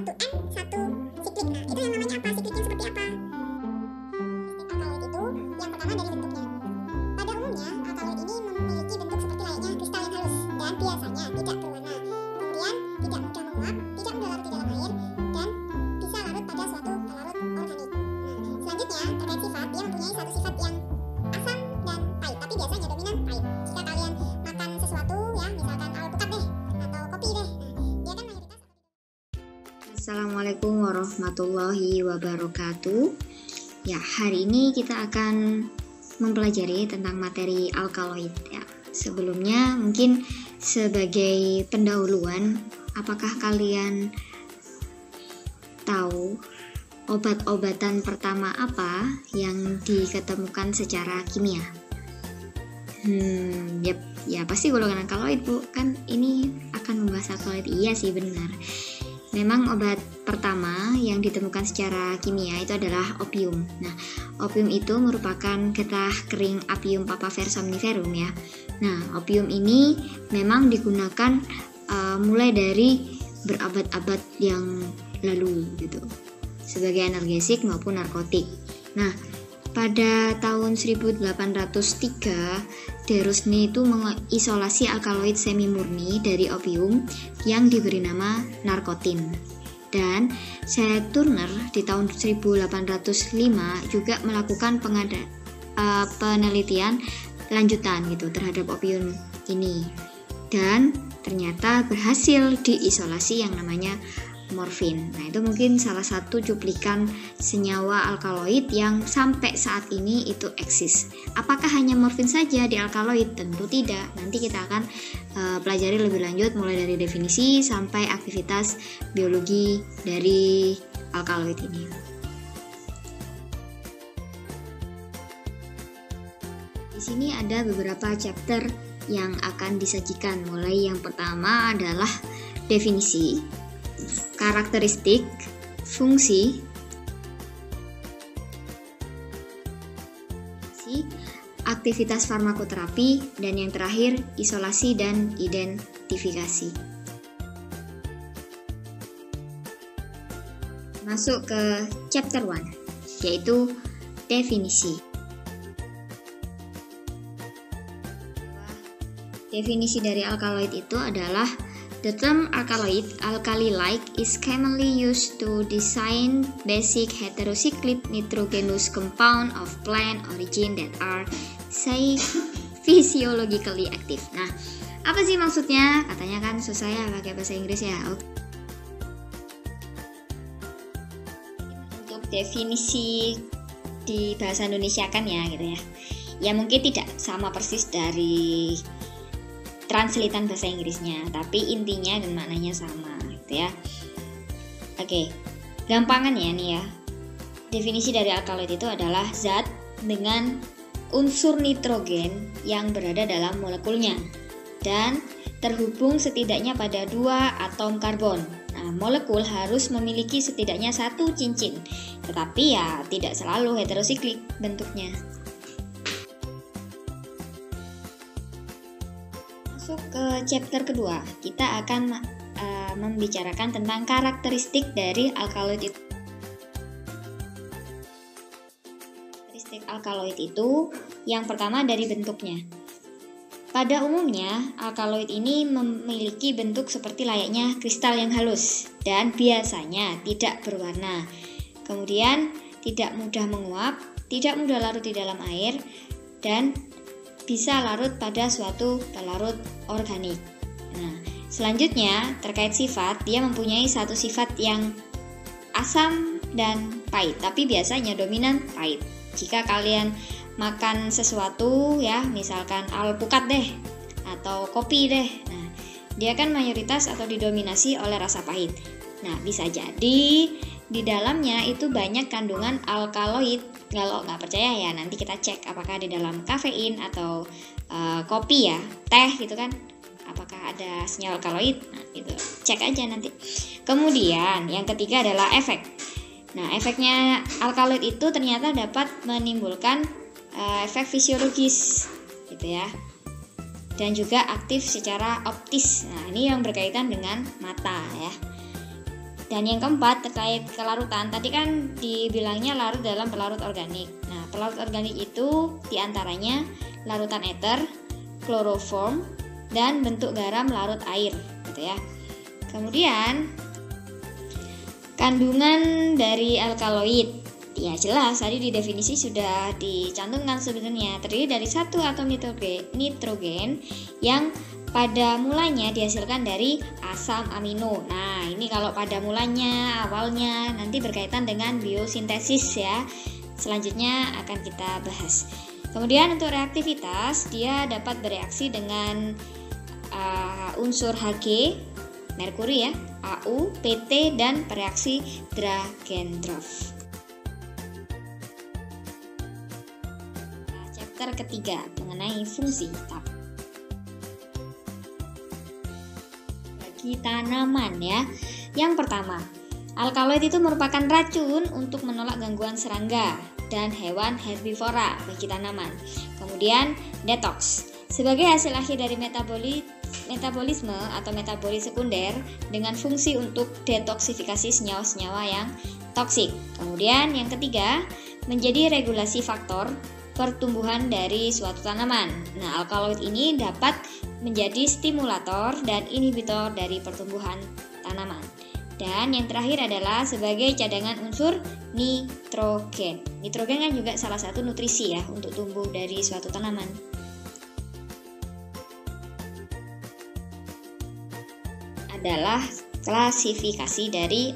satu siklik. Nah, itu yang namanya apa? Sikliknya seperti apa? Alkaloid itu yang pertama dari bentuknya. Pada umumnya, alkaloid ini memiliki bentuk seperti layaknya kristal yang halus dan biasanya tidak berwarna. Kemudian tidak mudah menguap, tidak mudah larut di dalam air, dan bisa larut pada suatu pelarut organik. Nah, selanjutnya terkait sifat, dia mempunyai satu sifat yang asam dan pahit, tapi biasanya dominan pahit. Jika kalian makan sesuatu ya, misalkan alpukat deh atau kopi deh, nah, dia kan mayoritas. Assalamualaikum warahmatullahi wabarakatuh. Ya, hari ini kita akan mempelajari tentang materi alkaloid ya. Sebelumnya mungkin sebagai pendahuluan, apakah kalian tahu obat-obatan pertama apa yang diketemukan secara kimia? Ya pasti golongan alkaloid, Bu. Kan ini akan membahas alkaloid. Iya sih, benar. Memang obat pertama yang ditemukan secara kimia itu adalah opium. Nah, opium itu merupakan getah kering Apium papaver somniferum ya. Nah, opium ini memang digunakan mulai dari berabad-abad yang lalu gitu, sebagai analgesik maupun narkotik. Nah, pada tahun 1803, De Rusny itu mengisolasi alkaloid semi murni dari opium yang diberi nama narkotin. Dan Seth Turner di tahun 1805 juga melakukan penelitian lanjutan gitu terhadap opium ini. Dan ternyata berhasil diisolasi yang namanya morfin. Nah, itu mungkin salah satu cuplikan senyawa alkaloid yang sampai saat ini itu eksis. Apakah hanya morfin saja di alkaloid? Tentu tidak. Nanti kita akan pelajari lebih lanjut mulai dari definisi sampai aktivitas biologi dari alkaloid ini. Di sini ada beberapa chapter yang akan disajikan. Mulai yang pertama adalah definisi, karakteristik, fungsi, aktivitas farmakoterapi, dan yang terakhir isolasi dan identifikasi. Masuk ke chapter 1, yaitu definisi. Definisi dari alkaloid itu adalah: the term alkaloid, alkali-like, is commonly used to design basic heterocyclic nitrogenous compound of plant origin that are physiologically active. Nah, apa sih maksudnya? Katanya kan susah ya pakai bahasa Inggris ya. Untuk definisi di bahasa Indonesia kan ya gitu ya. Ya mungkin tidak sama persis dari translatean bahasa Inggrisnya, tapi intinya dan maknanya sama gitu ya. Oke, gampangan ya nih ya. Definisi dari alkaloid itu adalah zat dengan unsur nitrogen yang berada dalam molekulnya dan terhubung setidaknya pada 2 atom karbon. Nah, molekul harus memiliki setidaknya 1 cincin, tetapi ya tidak selalu heterosiklik bentuknya. Masuk ke chapter kedua, kita akan membicarakan tentang karakteristik dari alkaloid itu. Karakteristik alkaloid itu yang pertama dari bentuknya. Pada umumnya, alkaloid ini memiliki bentuk seperti layaknya kristal yang halus dan biasanya tidak berwarna. Kemudian tidak mudah menguap, tidak mudah larut di dalam air, dan bisa larut pada suatu pelarut organik. Nah, selanjutnya terkait sifat, dia mempunyai satu sifat yang asam dan pahit, tapi biasanya dominan pahit. Jika kalian makan sesuatu ya, misalkan alpukat deh atau kopi deh, nah dia kan mayoritas atau didominasi oleh rasa pahit. Nah, bisa jadi di dalamnya itu banyak kandungan alkaloid. Kalau nggak percaya ya nanti kita cek apakah di dalam kafein atau kopi ya, teh gitu kan, apakah ada senyawa alkaloid. Nah, itu cek aja nanti. Kemudian yang ketiga adalah efek. Nah, efeknya alkaloid itu ternyata dapat menimbulkan efek fisiologis gitu ya, dan juga aktif secara optis. Nah, ini yang berkaitan dengan mata ya. Dan yang keempat terkait kelarutan, tadi kan dibilangnya larut dalam pelarut organik. Nah, pelarut organik itu diantaranya larutan ether, kloroform, dan bentuk garam larut air, gitu ya. Kemudian kandungan dari alkaloid, ya jelas tadi di definisi sudah dicantumkan sebenarnya, terdiri dari satu atom nitrogen yang pada mulanya dihasilkan dari asam amino. Nah, ini kalau pada mulanya, awalnya, nanti berkaitan dengan biosintesis ya. Selanjutnya akan kita bahas. Kemudian untuk reaktivitas, dia dapat bereaksi dengan unsur Hg, merkuri ya, Au, Pt, dan bereaksi Dragendorf. Chapter ketiga mengenai fungsi tahap. Tanaman ya. Yang pertama, alkaloid itu merupakan racun untuk menolak gangguan serangga dan hewan herbivora bagi tanaman. Kemudian detox sebagai hasil akhir dari metabolisme atau metabolit sekunder dengan fungsi untuk detoksifikasi senyawa-senyawa yang toksik. Kemudian yang ketiga, menjadi regulasi faktor pertumbuhan dari suatu tanaman. Nah, alkaloid ini dapat menjadi stimulator dan inhibitor dari pertumbuhan tanaman. Dan yang terakhir adalah sebagai cadangan unsur nitrogen. Nitrogen kan juga salah satu nutrisi ya untuk tumbuh dari suatu tanaman. Adalah klasifikasi dari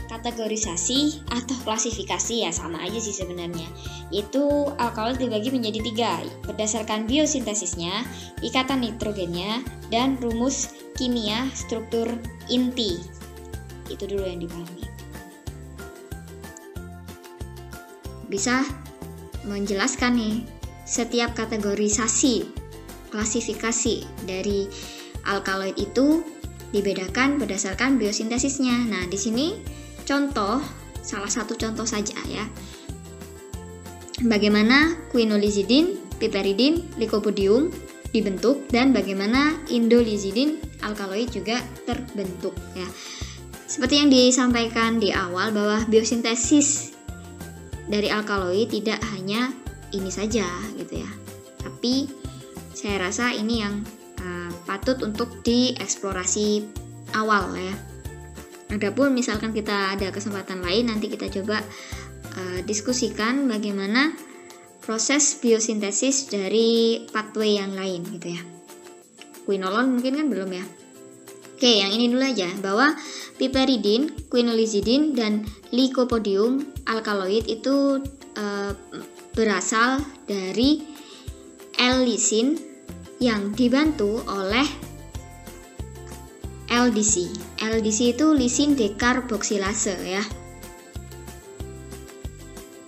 kategorisasi atau klasifikasi ya sama aja sih sebenarnya. Itu alkaloid dibagi menjadi 3 berdasarkan biosintesisnya, ikatan nitrogennya, dan rumus kimia struktur inti. Itu dulu yang dipahami. Bisa menjelaskan nih setiap kategorisasi klasifikasi dari alkaloid itu dibedakan berdasarkan biosintesisnya. Nah, di sini contoh, salah satu contoh saja ya. Bagaimana quinolizidin, piperidin, lycopodium dibentuk dan bagaimana indolizidin alkaloid juga terbentuk ya. Seperti yang disampaikan di awal bahwa biosintesis dari alkaloid tidak hanya ini saja gitu ya. Tapi saya rasa ini yang patut untuk dieksplorasi awal ya. Adapun misalkan kita ada kesempatan lain, nanti kita coba diskusikan bagaimana proses biosintesis dari pathway yang lain gitu ya. Quinolone mungkin kan belum ya. Oke, yang ini dulu aja, bahwa piperidin, quinolizidin, dan lycopodium alkaloid itu berasal dari L-lisin yang dibantu oleh LDC. LDC itu lisin dekarboksilase ya.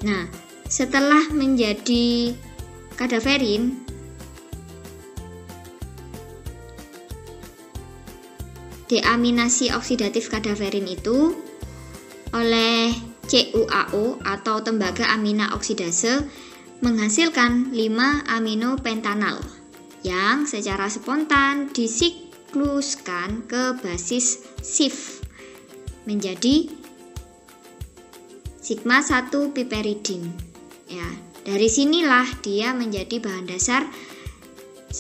Nah, setelah menjadi kadaverin, deaminasi oksidatif kadaverin itu oleh CuAO atau tembaga amina oksidase menghasilkan 5 aminopentanal yang secara spontan disikluskan ke basis SIF menjadi sigma 1 piperidin. Ya, dari sinilah dia menjadi bahan dasar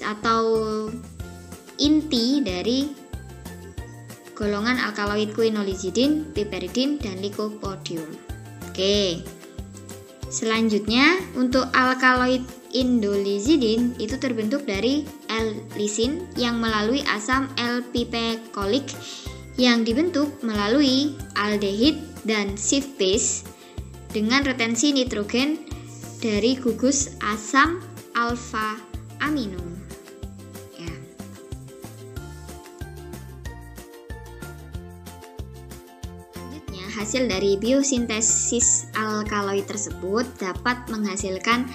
atau inti dari golongan alkaloid quinolizidin, piperidin, dan lycopodium. Oke. Selanjutnya untuk alkaloid indolizidin itu terbentuk dari L-lisin yang melalui asam L-pipekolik yang dibentuk melalui aldehid dan SIF base dengan retensi nitrogen dari gugus asam alfa amino. Ya. Selanjutnya, hasil dari biosintesis alkaloid tersebut dapat menghasilkan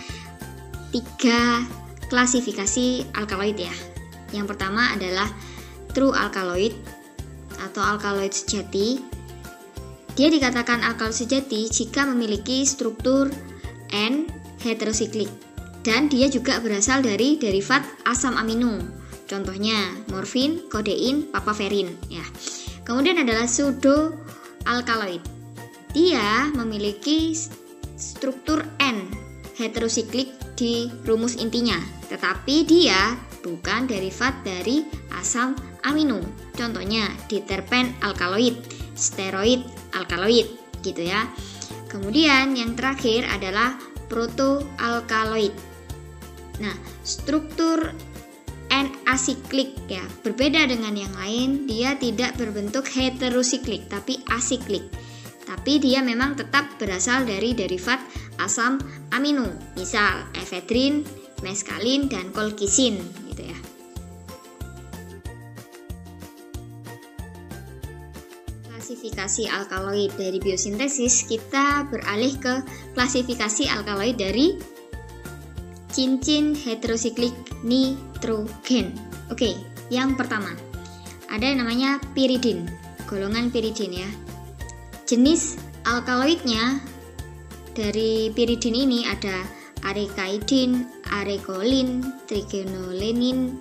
3 klasifikasi alkaloid ya. Yang pertama adalah true alkaloid atau alkaloid sejati. Dia dikatakan alkaloid sejati jika memiliki struktur N heterosiklik dan dia juga berasal dari derivat asam amino Contohnya morfin, kodein, papaverin ya. Kemudian adalah pseudo alkaloid. Dia memiliki struktur N heterosiklik di rumus intinya, tetapi dia bukan derivat dari asam amino. Contohnya diterpen alkaloid, steroid alkaloid gitu ya. Kemudian yang terakhir adalah protoalkaloid. Nah, struktur N asiklik ya, berbeda dengan yang lain, dia tidak berbentuk heterosiklik tapi asiklik. Tapi dia memang tetap berasal dari derivat asam amino, misal efedrin, meskalin, dan kolkisin gitu ya. Klasifikasi alkaloid dari biosintesis, kita beralih ke klasifikasi alkaloid dari cincin heterosiklik nitrogen. Oke, yang pertama ada yang namanya piridin, golongan piridin ya. Jenis alkaloidnya dari piridin ini ada arekaidin, arekolin, trigenolenin,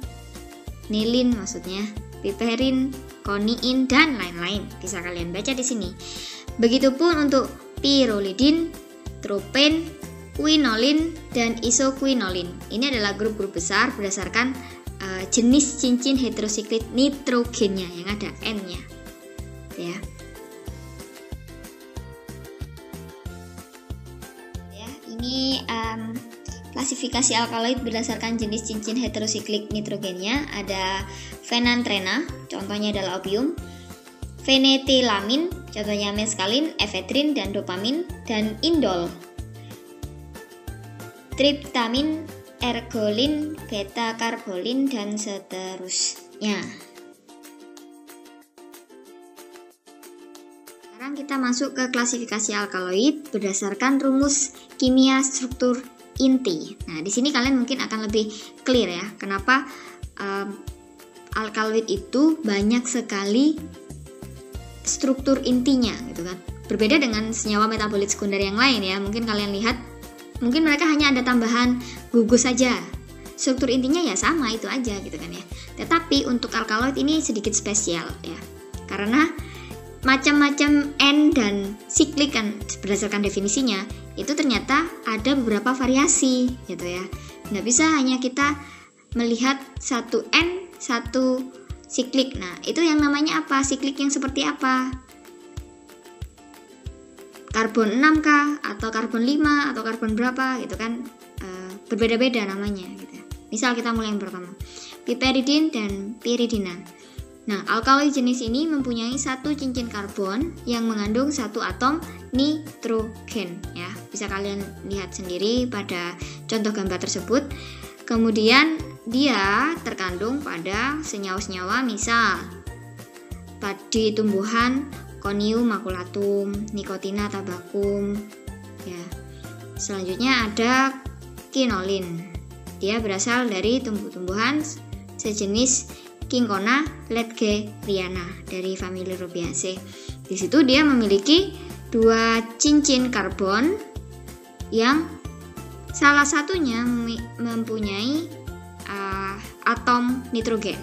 nilin maksudnya, piperin, koniin, dan lain-lain. Bisa kalian baca di sini. Begitupun untuk pyrrolidin, tropen, quinolin, dan isoquinolin. Ini adalah grup-grup besar berdasarkan jenis cincin heterosiklik nitrogennya yang ada N-nya. Ya. Ini klasifikasi alkaloid berdasarkan jenis cincin heterosiklik nitrogennya. Ada phenantrena, contohnya adalah opium, phenethylamine, contohnya meskalin, efedrin, dan dopamin, dan indol, triptamin, ergolin, beta-karbolin, dan seterusnya. Sekarang kita masuk ke klasifikasi alkaloid berdasarkan rumus kimia struktur inti. Nah, di sini kalian mungkin akan lebih clear ya, kenapa alkaloid itu banyak sekali struktur intinya gitu kan. Berbeda dengan senyawa metabolit sekunder yang lain ya. Mungkin kalian lihat, mungkin mereka hanya ada tambahan gugus saja. Struktur intinya ya sama itu aja gitu kan ya. Tetapi untuk alkaloid ini sedikit spesial ya. Karena macam-macam N dan siklik kan berdasarkan definisinya itu ternyata ada beberapa variasi gitu ya. Nggak bisa hanya kita melihat satu N, satu siklik. Nah, itu yang namanya apa? Siklik yang seperti apa? Karbon 6 kah? Atau karbon 5? Atau karbon berapa? Gitu kan, berbeda-beda namanya gitu. Misal kita mulai yang pertama, piperidin dan piridina. Nah, alkaloid jenis ini mempunyai satu cincin karbon yang mengandung satu atom nitrogen ya. Bisa kalian lihat sendiri pada contoh gambar tersebut. Kemudian dia terkandung pada senyawa-senyawa misal di tumbuhan Conium maculatum, Nicotina tabacum ya. Selanjutnya ada quinolin. Dia berasal dari tumbuh-tumbuhan sejenis Cinchona ledgeriana dari famili Rubiaceae. Di situ dia memiliki dua cincin karbon yang salah satunya mempunyai atom nitrogen.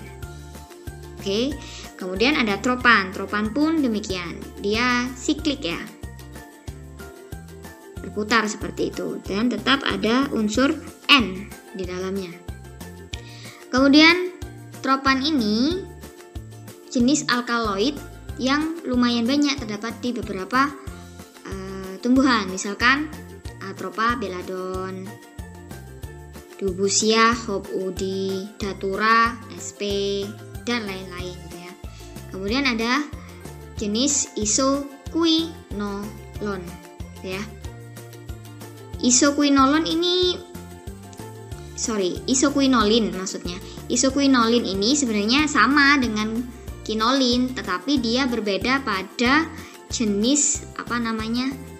Oke, kemudian ada tropan. Tropan pun demikian. Dia siklik ya. Berputar seperti itu dan tetap ada unsur N di dalamnya. Kemudian tropan ini jenis alkaloid yang lumayan banyak terdapat di beberapa tumbuhan, misalkan Atropa belladon, Dubusia, Hopudi, Datura, SP, dan lain-lain gitu ya. Kemudian ada jenis isoquinolon ya. Isoquinolin maksudnya. Isoquinolin ini sebenarnya sama dengan quinolin, tetapi dia berbeda pada jenis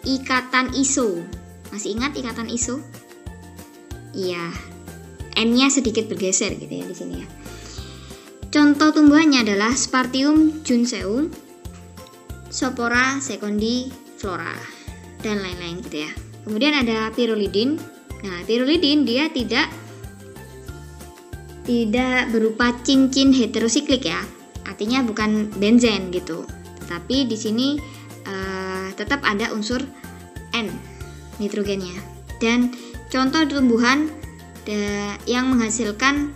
ikatan iso. Masih ingat ikatan iso? Iya. N-nya sedikit bergeser gitu ya di sini ya. Contoh tumbuhannya adalah Spartium junceum, Sophora secundiflora, dan lain-lain gitu ya. Kemudian ada pyrrolidin. Nah, pyrrolidin dia tidak tidak berupa cincin heterosiklik ya. Artinya bukan benzen gitu. Tetapi di sini tetap ada unsur N nitrogennya. Dan contoh tumbuhan yang menghasilkan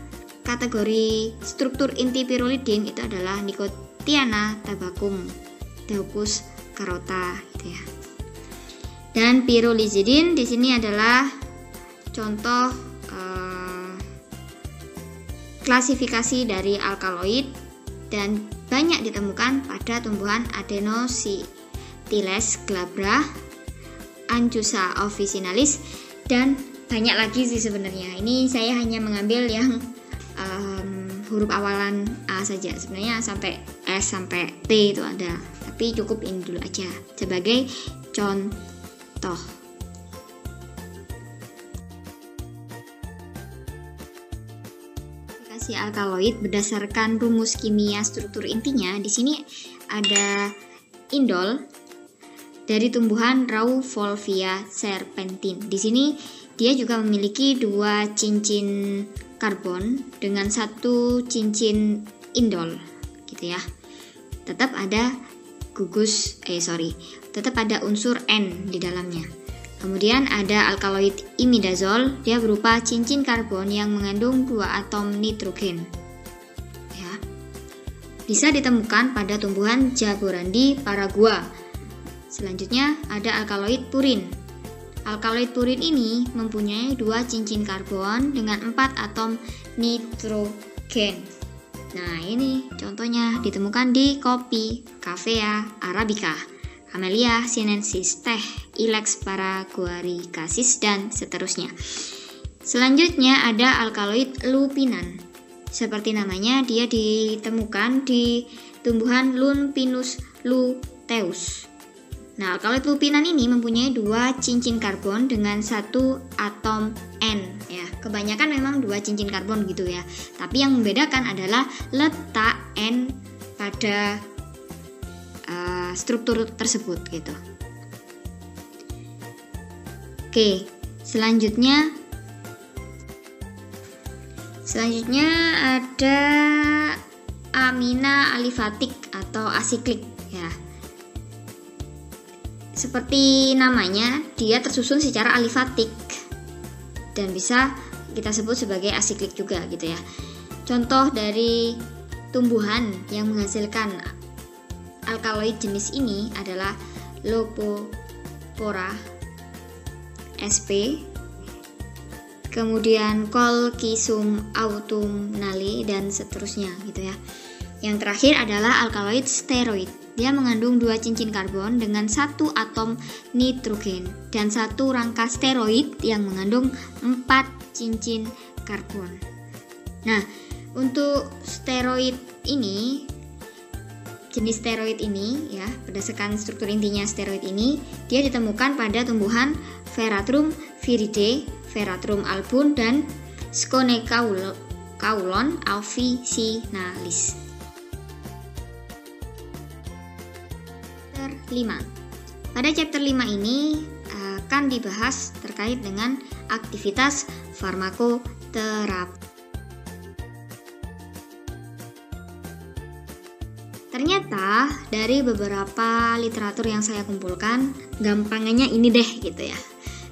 kategori struktur inti pirolidin itu adalah Nicotiana tabacum, Daucus carota gitu ya. Dan pyrrolizidin di sini adalah contoh klasifikasi dari alkaloid dan banyak ditemukan pada tumbuhan Adenocyllis glabra, Anchusa officinalis, dan banyak lagi sih sebenarnya. Ini saya hanya mengambil yang huruf awalan A saja. Sebenarnya sampai S sampai T itu ada, tapi cukup ini dulu aja sebagai contoh. Klasifikasi alkaloid berdasarkan rumus kimia struktur intinya. Di sini ada indol dari tumbuhan Rauvolfia serpentin. Di sini dia juga memiliki 2 cincin karbon dengan 1 cincin indol gitu ya. Tetap ada tetap ada unsur N di dalamnya. Kemudian ada alkaloid imidazol, dia berupa cincin karbon yang mengandung 2 atom nitrogen. Ya. Bisa ditemukan pada tumbuhan Jaborandi paragua. Selanjutnya ada alkaloid purin. Alkaloid purin ini mempunyai 2 cincin karbon dengan 4 atom nitrogen. Nah, ini contohnya ditemukan di kopi, Caffea arabica, Camellia sinensis, teh, Ilex paraguaricasis, dan seterusnya. Selanjutnya ada alkaloid lupinan. Seperti namanya, dia ditemukan di tumbuhan Lumpinus luteus. Nah, alkaloid lupinan ini mempunyai 2 cincin karbon dengan 1 atom N ya. Kebanyakan memang 2 cincin karbon gitu ya. Tapi yang membedakan adalah letak N pada struktur tersebut gitu. Oke, selanjutnya ada amina alifatik atau asiklik ya. Seperti namanya, dia tersusun secara alifatik dan bisa kita sebut sebagai asiklik juga gitu ya. Contoh dari tumbuhan yang menghasilkan alkaloid jenis ini adalah Lopopora sp, kemudian Colchicum autumnale, dan seterusnya gitu ya. Yang terakhir adalah alkaloid steroid. Dia mengandung 2 cincin karbon dengan 1 atom nitrogen dan 1 rangka steroid yang mengandung 4 cincin karbon. Nah, untuk steroid ini, jenis steroid ini ya, berdasarkan struktur intinya steroid ini, dia ditemukan pada tumbuhan Veratrum viridae, Veratrum album, dan Sconecaulon officinalis. 5. Pada chapter 5 ini akan dibahas terkait dengan aktivitas farmakoterapi. Ternyata dari beberapa literatur yang saya kumpulkan, gampangannya ini deh gitu ya.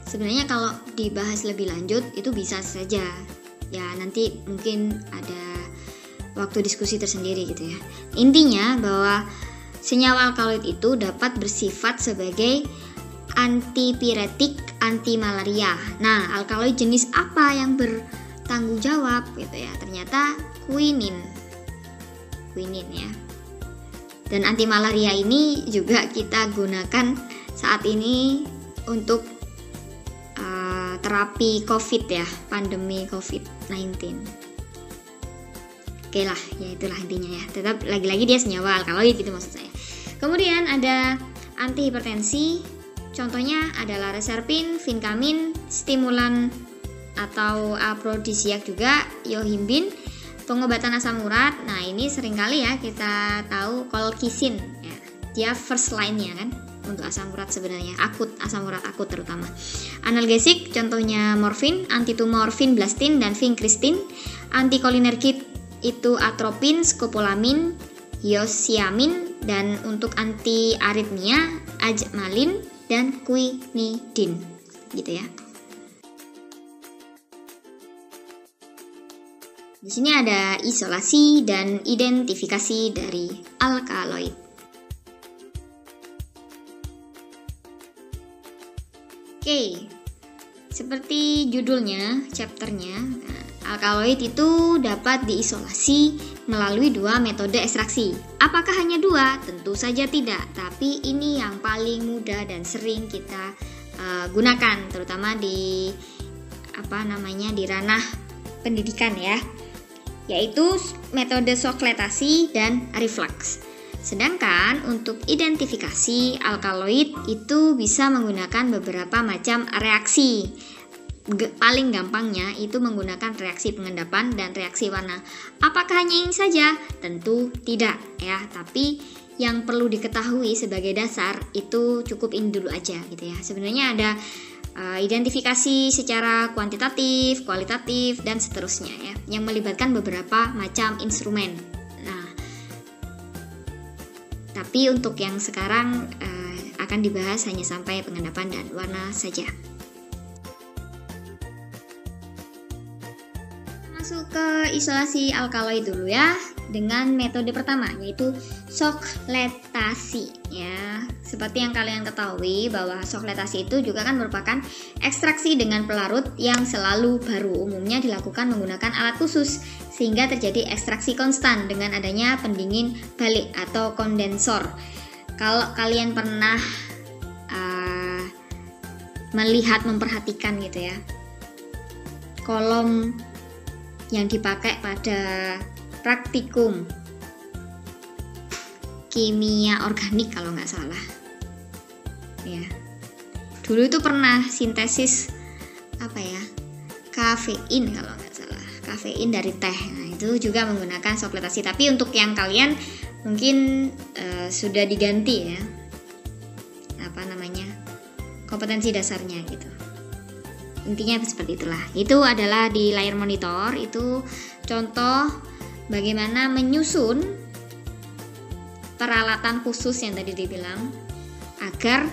Sebenarnya kalau dibahas lebih lanjut itu bisa saja. Ya nanti mungkin ada waktu diskusi tersendiri gitu ya. Intinya bahwa senyawa alkaloid itu dapat bersifat sebagai antipiretik, antimalaria. Nah, alkaloid jenis apa yang bertanggung jawab gitu ya? Ternyata quinin ya. Dan antimalaria ini juga kita gunakan saat ini untuk terapi COVID ya, pandemi COVID-19. Oke lah, ya itulah intinya ya. Tetap lagi-lagi dia senyawa alkaloid gitu maksud saya. Kemudian ada antihipertensi, contohnya adalah reserpin, vinkamin, stimulan atau aprodisiak juga, yohimbin, pengobatan asam urat. Nah ini seringkali ya kita tahu colchicin ya. Dia first line-nya kan untuk asam urat sebenarnya, akut, asam urat akut terutama. Analgesik contohnya morfin, antitumor vinblastine dan vincristin. Antikolinergik itu atropin, skopolamin, hyoscyamin, dan untuk anti aritmia ajmalin dan quinidin, gitu ya. Di sini ada isolasi dan identifikasi dari alkaloid. Oke, seperti judulnya, chapternya, alkaloid itu dapat diisolasi melalui 2 metode ekstraksi. Apakah hanya 2? Tentu saja tidak, tapi ini yang paling mudah dan sering kita gunakan, terutama di di ranah pendidikan ya, yaitu metode sokletasi dan reflux. Sedangkan untuk identifikasi alkaloid itu bisa menggunakan beberapa macam reaksi. Paling gampangnya itu menggunakan reaksi pengendapan dan reaksi warna. Apakah hanya ini saja? Tentu tidak ya, tapi yang perlu diketahui sebagai dasar itu cukup ini dulu aja gitu ya. Sebenarnya ada identifikasi secara kuantitatif, kualitatif, dan seterusnya ya, yang melibatkan beberapa macam instrumen. Nah, tapi untuk yang sekarang akan dibahas hanya sampai pengendapan dan warna saja. Masuk ke isolasi alkaloid dulu ya, dengan metode pertama yaitu sokletasi ya. Seperti yang kalian ketahui bahwa sokletasi itu juga kan merupakan ekstraksi dengan pelarut yang selalu baru, umumnya dilakukan menggunakan alat khusus sehingga terjadi ekstraksi konstan dengan adanya pendingin balik atau kondensor. Kalau kalian pernah memperhatikan gitu ya, kolom yang dipakai pada praktikum kimia organik kalau nggak salah ya, dulu itu pernah sintesis kafein kalau nggak salah, kafein dari teh. Nah, itu juga menggunakan sokletasi, tapi untuk yang kalian mungkin sudah diganti ya kompetensi dasarnya gitu. Intinya seperti itulah. Itu adalah di layar monitor, itu contoh bagaimana menyusun peralatan khusus yang tadi dibilang agar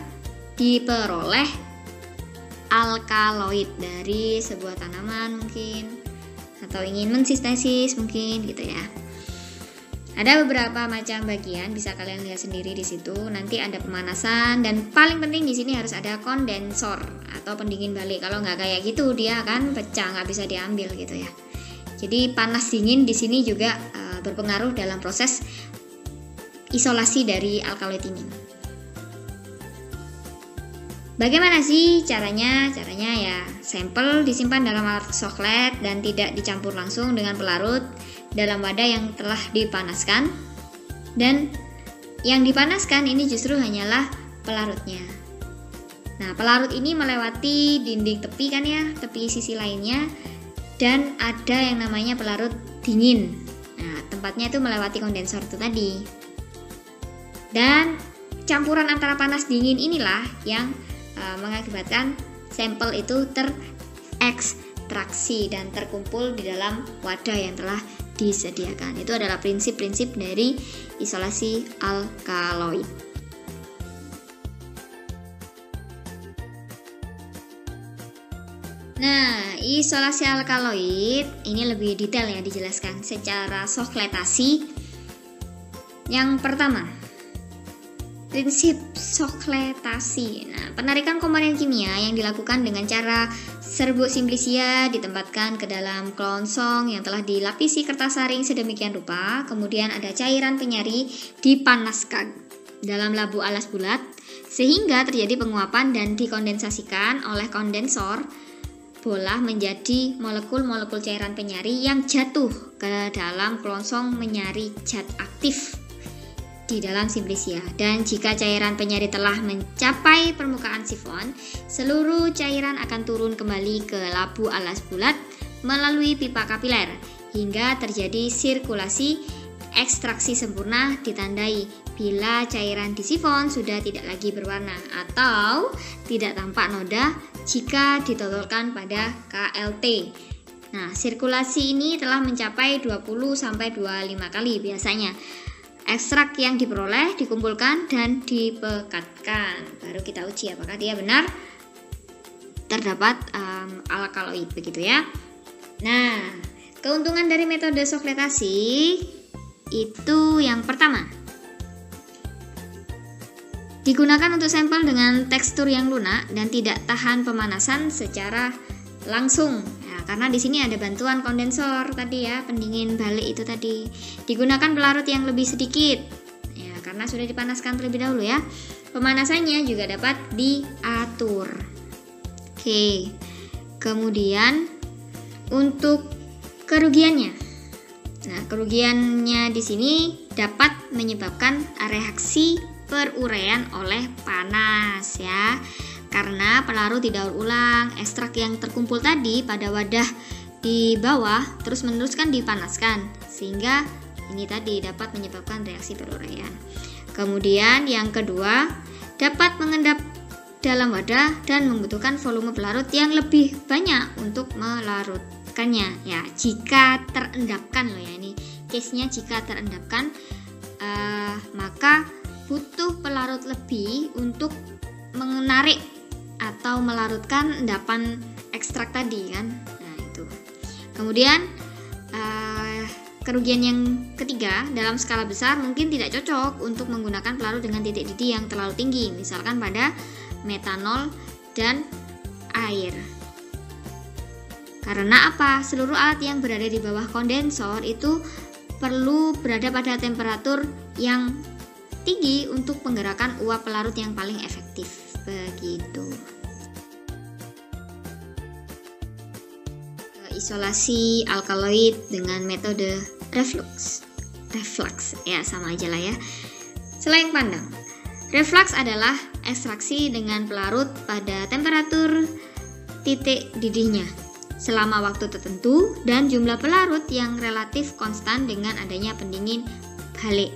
diperoleh alkaloid dari sebuah tanaman mungkin, atau ingin mensintesis mungkin gitu ya. Ada beberapa macam bagian, bisa kalian lihat sendiri di situ. Nanti ada pemanasan dan paling penting di sini harus ada kondensor atau pendingin balik. Kalau nggak kayak gitu dia akan pecah, nggak bisa diambil gitu ya. Jadi panas dingin di sini juga berpengaruh dalam proses isolasi dari alkaloid ini. Bagaimana sih caranya? Caranya ya sampel disimpan dalam alat soklet dan tidak dicampur langsung dengan pelarut dalam wadah yang telah dipanaskan, dan yang dipanaskan ini justru hanyalah pelarutnya. Nah, pelarut ini melewati dinding tepi kan ya, tepi sisi lainnya, dan ada yang namanya pelarut dingin. Nah, tempatnya itu melewati kondensor itu tadi. Dan campuran antara panas dingin inilah yang mengakibatkan sampel itu terekstraksi dan terkumpul di dalam wadah yang telah disediakan. Itu adalah prinsip-prinsip dari isolasi alkaloid. Nah, isolasi alkaloid ini lebih detail ya dijelaskan secara sokletasi. Yang pertama, prinsip sokletasi. Nah, penarikan komponen kimia yang dilakukan dengan cara serbuk simplicia ditempatkan ke dalam kelongsong yang telah dilapisi kertas saring sedemikian rupa. Kemudian ada cairan penyari dipanaskan dalam labu alas bulat sehingga terjadi penguapan dan dikondensasikan oleh kondensor bola menjadi molekul-molekul cairan penyari yang jatuh ke dalam kelongsong menyari zat aktif di dalam simplicia. Dan jika cairan penyari telah mencapai permukaan sifon, seluruh cairan akan turun kembali ke labu alas bulat melalui pipa kapiler hingga terjadi sirkulasi ekstraksi sempurna, ditandai bila cairan di sifon sudah tidak lagi berwarna atau tidak tampak noda jika ditotolkan pada KLT. Nah, sirkulasi ini telah mencapai 20-25 kali biasanya. Ekstrak yang diperoleh dikumpulkan dan dipekatkan. Baru kita uji apakah dia benar terdapat alkaloid, begitu ya. Nah, keuntungan dari metode sofletasi itu yang pertama, digunakan untuk sampel dengan tekstur yang lunak dan tidak tahan pemanasan secara langsung. Nah, karena di sini ada bantuan kondensor tadi ya, pendingin balik itu tadi. Digunakan pelarut yang lebih sedikit. Ya, karena sudah dipanaskan terlebih dahulu ya. Pemanasannya juga dapat diatur. Oke. Kemudian untuk kerugiannya. Nah, kerugiannya di sini dapat menyebabkan reaksi peruraian oleh panas ya. Karena pelarut didaur ulang, ekstrak yang terkumpul tadi pada wadah di bawah terus-menerus kan dipanaskan, sehingga ini tadi dapat menyebabkan reaksi peruraian. Kemudian yang kedua, dapat mengendap dalam wadah dan membutuhkan volume pelarut yang lebih banyak untuk melarutkannya ya, jika terendapkan loh ya, ini case-nya jika terendapkan, maka butuh pelarut lebih untuk menarik atau melarutkan endapan ekstrak tadi kan. Nah itu. Kemudian kerugian yang ketiga, dalam skala besar mungkin tidak cocok untuk menggunakan pelarut dengan titik didih yang terlalu tinggi, misalkan pada metanol dan air. Karena apa? Seluruh alat yang berada di bawah kondensor itu perlu berada pada temperatur yang tinggi untuk penggerakan uap pelarut yang paling efektif. Begitu. Isolasi alkaloid dengan metode reflux ya, sama aja lah ya. Selain pandang, reflux adalah ekstraksi dengan pelarut pada temperatur titik didihnya selama waktu tertentu dan jumlah pelarut yang relatif konstan dengan adanya pendingin balik.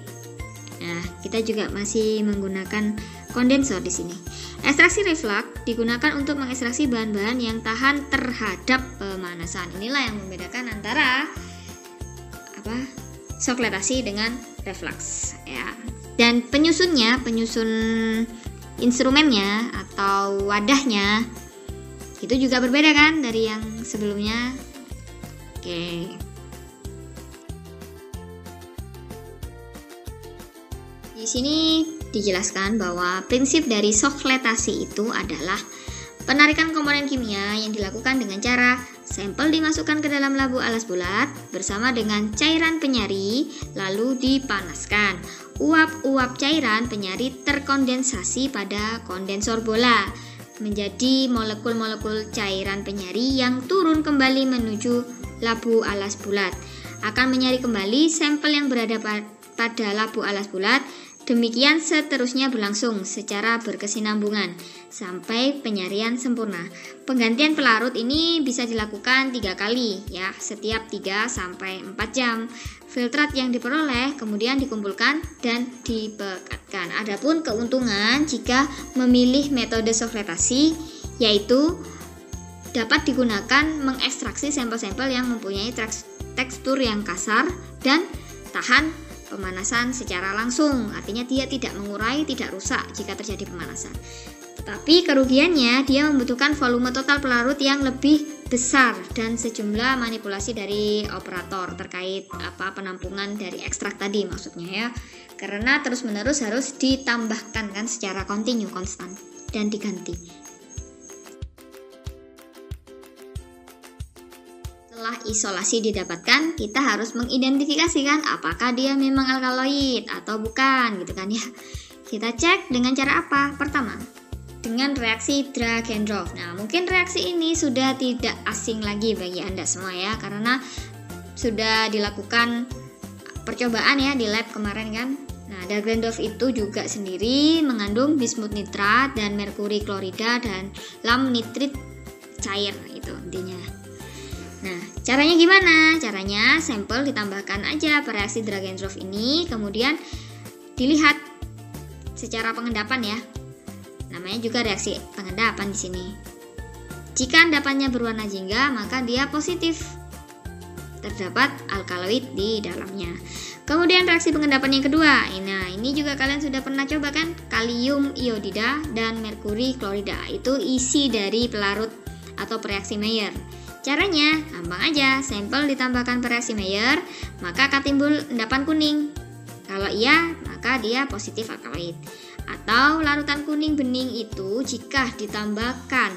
Nah, kita juga masih menggunakan kondensor di sini. Ekstraksi reflux digunakan untuk mengekstraksi bahan-bahan yang tahan terhadap pemanasan. Inilah yang membedakan antara sofletasi dengan reflux ya. Dan penyusun instrumennya atau wadahnya itu juga berbeda kan dari yang sebelumnya. Oke. Di sini dijelaskan bahwa prinsip dari sofletasi itu adalah penarikan komponen kimia yang dilakukan dengan cara sampel dimasukkan ke dalam labu alas bulat bersama dengan cairan penyari lalu dipanaskan. Uap-uap cairan penyari terkondensasi pada kondensor bola menjadi molekul-molekul cairan penyari yang turun kembali menuju labu alas bulat. Akan menyari kembali sampel yang berada pada labu alas bulat. Demikian seterusnya berlangsung secara berkesinambungan sampai penyarian sempurna. Penggantian pelarut ini bisa dilakukan 3 kali ya, setiap 3-4 jam. Filtrat yang diperoleh kemudian dikumpulkan dan dipekatkan. Adapun keuntungan jika memilih metode sofletasi yaitu dapat digunakan mengekstraksi sampel-sampel yang mempunyai tekstur yang kasar dan tahan pemanasan secara langsung, artinya dia tidak mengurai, tidak rusak jika terjadi pemanasan. Tetapi kerugiannya dia membutuhkan volume total pelarut yang lebih besar dan sejumlah manipulasi dari operator terkait penampungan dari ekstrak tadi maksudnya ya. Karena terus-menerus harus ditambahkan kan secara kontinu, konstan dan diganti. Setelah isolasi didapatkan, kita harus mengidentifikasikan apakah dia memang alkaloid atau bukan gitu kan ya. Kita cek dengan cara apa? Pertama, dengan reaksi Dragendorf. Nah, mungkin reaksi ini sudah tidak asing lagi bagi Anda semua ya, karena sudah dilakukan percobaan ya di lab kemarin kan. Nah, Dragendorf itu juga sendiri mengandung bismut nitrat dan merkuri klorida dan lam nitrit cair itu intinya. Nah, caranya gimana? Caranya sampel ditambahkan aja reaksi Dragendorf ini, kemudian dilihat secara pengendapan ya. Namanya juga reaksi pengendapan di sini. Jika endapannya berwarna jingga, maka dia positif terdapat alkaloid di dalamnya. Kemudian reaksi pengendapan yang kedua. Nah, ini juga kalian sudah pernah coba kan? Kalium iodida dan merkuri klorida. Itu isi dari pelarut atau pereaksi Mayer. Caranya gampang aja, sampel ditambahkan pereaksi Mayer, maka akan timbul endapan kuning. Kalau iya, maka dia positif alkaloid. Atau larutan kuning bening itu jika ditambahkan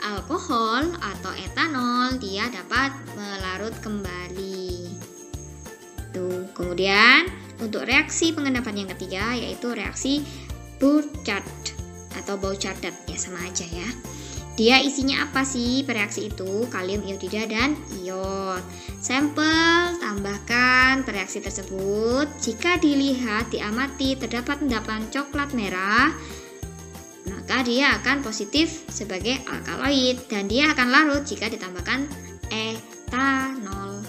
alkohol atau etanol, dia dapat melarut kembali. Tuh. Kemudian untuk reaksi pengendapan yang ketiga yaitu reaksi Burchard atau Bouchard, ya sama aja ya. Dia isinya apa sih pereaksi itu? Kalium iodida dan iod. Sampel tambahkan pereaksi tersebut. Jika dilihat diamati terdapat endapan coklat merah, maka dia akan positif sebagai alkaloid dan dia akan larut jika ditambahkan etanol.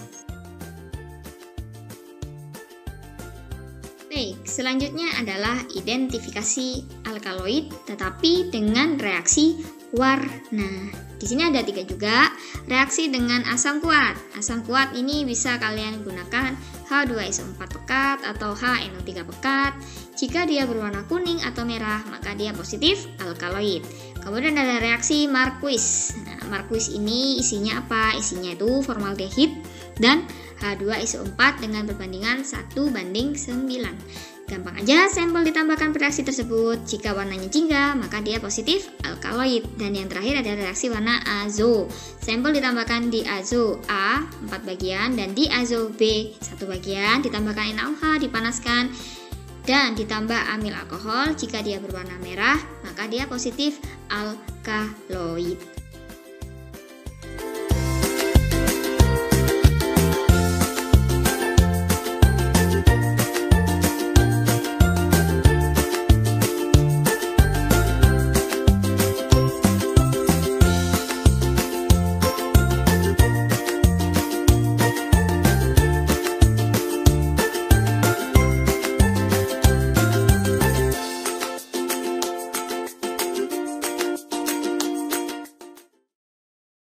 Baik, selanjutnya adalah identifikasi alkaloid tetapi dengan reaksi warna. Di sini ada 3 juga, reaksi dengan asam kuat. Asam kuat ini bisa kalian gunakan H2SO4 pekat atau HNO3 pekat. Jika dia berwarna kuning atau merah, maka dia positif alkaloid. Kemudian ada reaksi Marquis. Nah, Marquis ini isinya apa? Isinya itu formaldehid dan H2SO4 dengan perbandingan 1:9. Gampang aja, sampel ditambahkan reaksi tersebut. Jika warnanya jingga, maka dia positif alkaloid. Dan yang terakhir ada reaksi warna azo. Sampel ditambahkan diazo A 4 bagian dan diazo B 1 bagian, ditambahkan NaOH, dipanaskan dan ditambah amil alkohol. Jika dia berwarna merah, maka dia positif alkaloid.